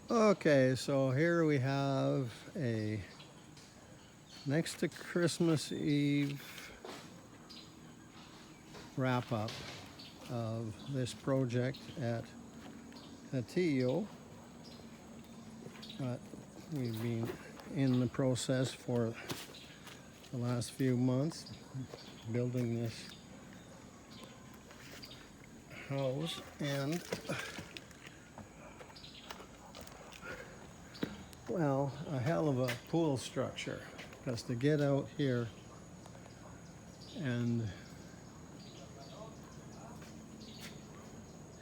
Okay, so here we have a next to Christmas Eve wrap up of this project at Hatillo. We've been in the process for the last few months building this house, and well, a hell of a pool structure, because to get out here and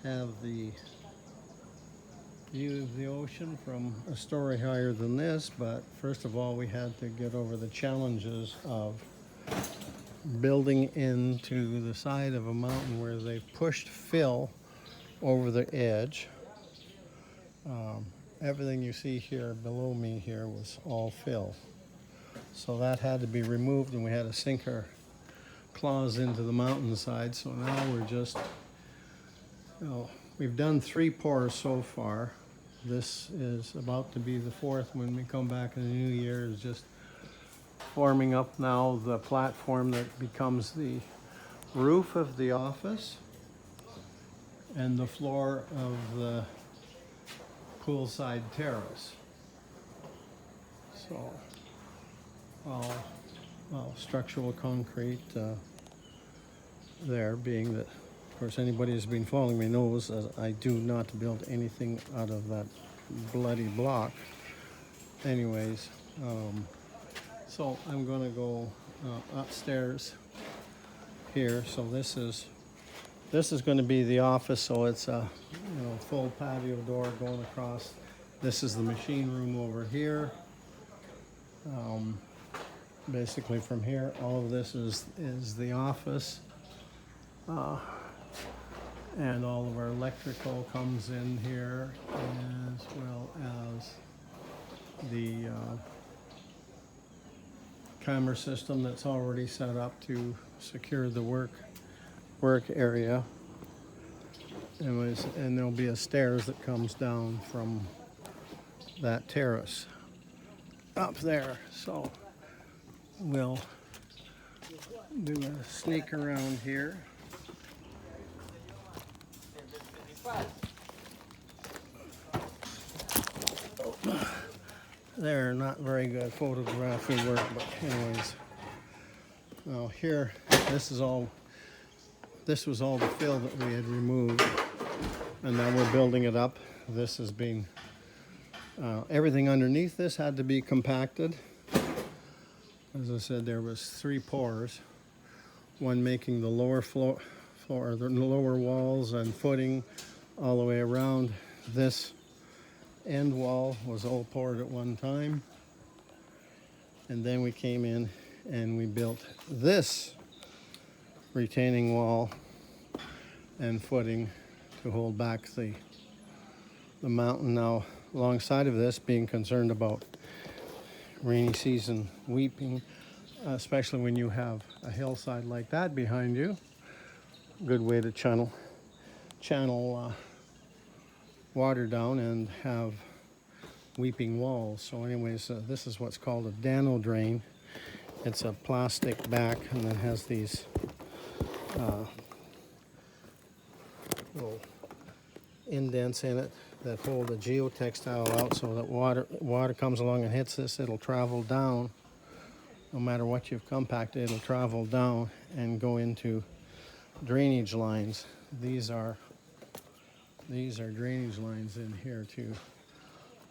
have the view of the ocean from a story higher than this. But first of all, we had to get over the challenges of building into the side of a mountain where they pushed fill over the edge. Everything you see here below me here was all fill. So that had to be removed, and we had to sink our claws into the mountainside. So now we're just, we've done 3 pours so far. This is about to be the 4th when we come back in the new year. Is just forming up now the platform that becomes the roof of the office and the floor of the poolside terrace. So all structural concrete there, being that, of course, anybody who's been following me knows that I do not build anything out of that bloody block. Anyways, so I'm going to go upstairs here. So this is going to be the office. So it's a full patio door going across. This is the machine room over here. Basically, from here, all of this is the office. And all of our electrical comes in here, as well as the camera system that's already set up to secure the work area. And there'll be a stairs that comes down from that terrace up there. So we'll do a sneak around here. They're not very good photography work, but anyways. Now here, this was all the fill that we had removed, and now we're building it up. This is being, everything underneath this had to be compacted. As I said, there was 3 pours, one making the lower floor, the lower walls and footing all the way around. This end wall was all poured at one time, and then we came in and we built this retaining wall and footing to hold back the mountain. Now, alongside of this, being concerned about rainy season weeping, especially when you have a hillside like that behind you, good way to channel water down and have weeping walls. So anyways, this is what's called a dano drain. It's a plastic back, and then has these little indents in it that hold the geotextile out, so that water comes along and hits this, it'll travel down. No matter what you've compacted, it'll travel down and go into drainage lines. These are drainage lines in here to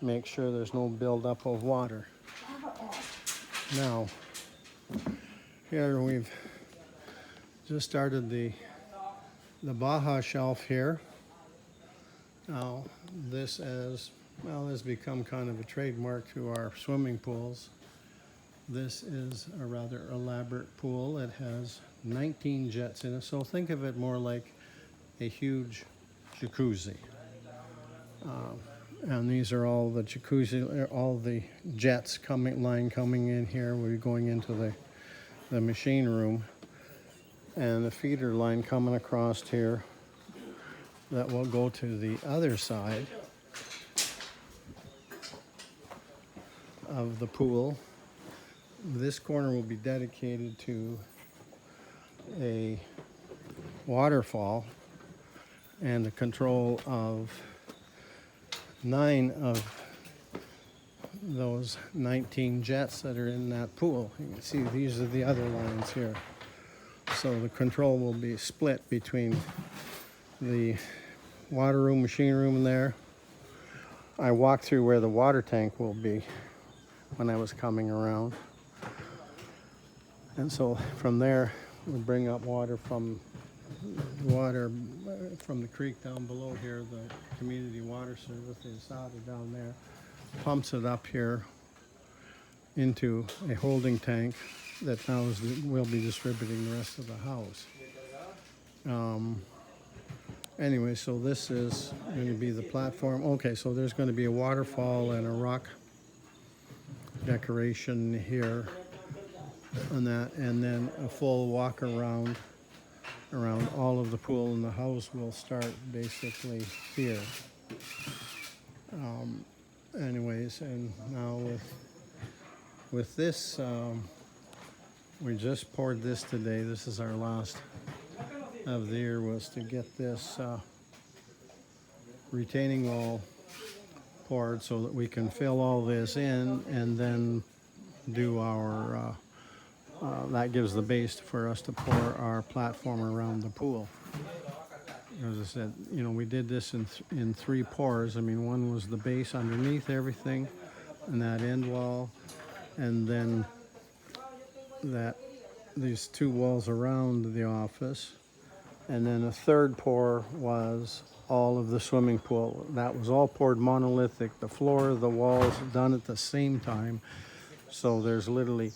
make sure there's no buildup of water. Now, here we've just started the Baja shelf here. Now, this has become kind of a trademark to our swimming pools. This is a rather elaborate pool. It has 19 jets in it, so think of it more like a huge jacuzzi. And these are all the jacuzzi, all the jets coming in here. We're going into the machine room, and the feeder line coming across here that will go to the other side. of the pool. This corner will be dedicated to a waterfall and the control of 9 of those 19 jets that are in that pool. You can see these are the other lines here. So the control will be split between the water room, machine room there. I walked through where the water tank will be when I was coming around. And so from there, we bring up water from the creek down below here. The community water service is out of down there, pumps it up here into a holding tank that now will be distributing the rest of the house. Anyway, so this is going to be the platform. Okay, so there's going to be a waterfall and a rock decoration here on that, and then a full walk around all of the pool, and the house will start basically here. Anyways, and now with this, we just poured this today. This is our last of the year, was to get this retaining wall poured so that we can fill all this in and then do our that gives the base for us to pour our platform around the pool. As I said, you know, we did this in 3 pours. I mean, one was the base underneath everything and that end wall, and then these 2 walls around the office. And then a 3rd pour was all of the swimming pool. That was all poured monolithic. The floor, the walls done at the same time. So there's literally,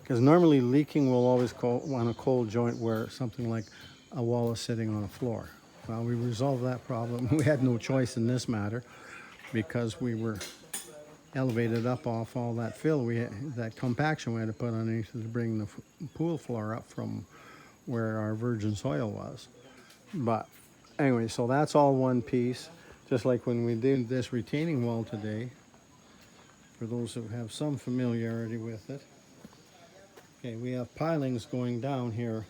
because normally leaking will always on a cold joint where something like a wall is sitting on a floor. Well, we resolved that problem. We had no choice in this matter because we were elevated up off all that fill. That compaction we had to put underneath to bring the pool floor up from where our virgin soil was. But anyway, so that's all one piece. Just like when we did this retaining wall today, for those who have some familiarity with it. Okay, we have pilings going down here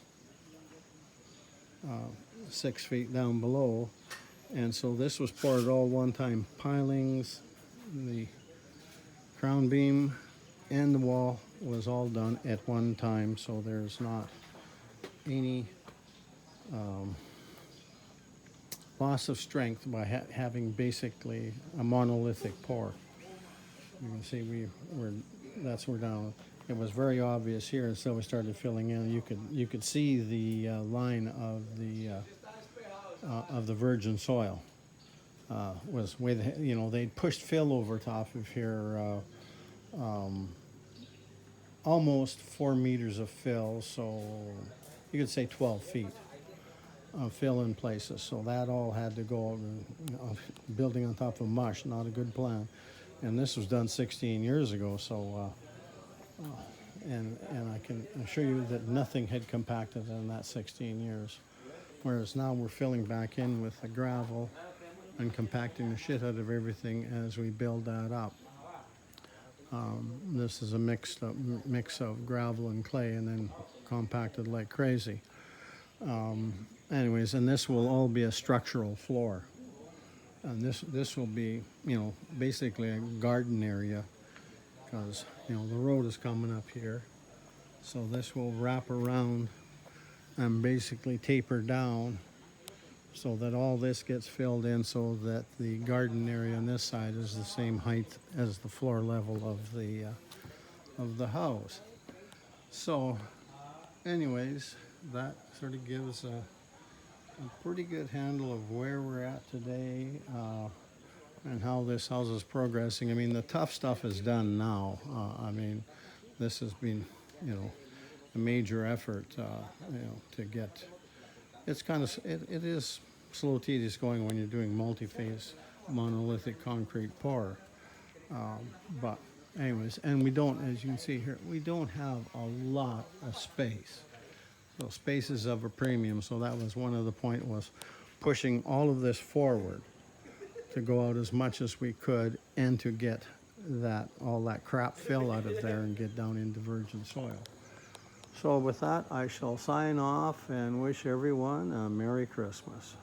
6 feet down below, and so this was poured all one time. Pilings, the crown beam, and the wall was all done at one time, so there's not any loss of strength by having basically a monolithic pour. You can see we're down. It was very obvious here, and so we started filling in. You could see the line of the virgin soil was way they'd pushed fill over top of here, almost 4 meters of fill, so you could say 12 feet of fill in places. So that all had to go, building on top of mush, not a good plan. And this was done 16 years ago, so and I can assure you that nothing had compacted in that 16 years. Whereas now we're filling back in with the gravel and compacting the shit out of everything as we build that up. This is a mix of gravel and clay, and then compacted like crazy. Anyways, and this will all be a structural floor. And this will be, basically a garden area, because, the road is coming up here. So this will wrap around and basically taper down so that all this gets filled in, so that the garden area on this side is the same height as the floor level of the house. So anyways, that sort of gives a pretty good handle of where we're at today, and how this house is progressing. I mean, the tough stuff is done now. I mean, this has been, a major effort, to get. It's kind of, it is slow, tedious going when you're doing multi-phase monolithic concrete pour. But anyways, and we don't, as you can see here, we don't have a lot of space. So space is of a premium. So that was one of the point, was pushing all of this forward to go out as much as we could and to get all that crap fill out of there and get down into virgin soil. So with that, I shall sign off and wish everyone a Merry Christmas.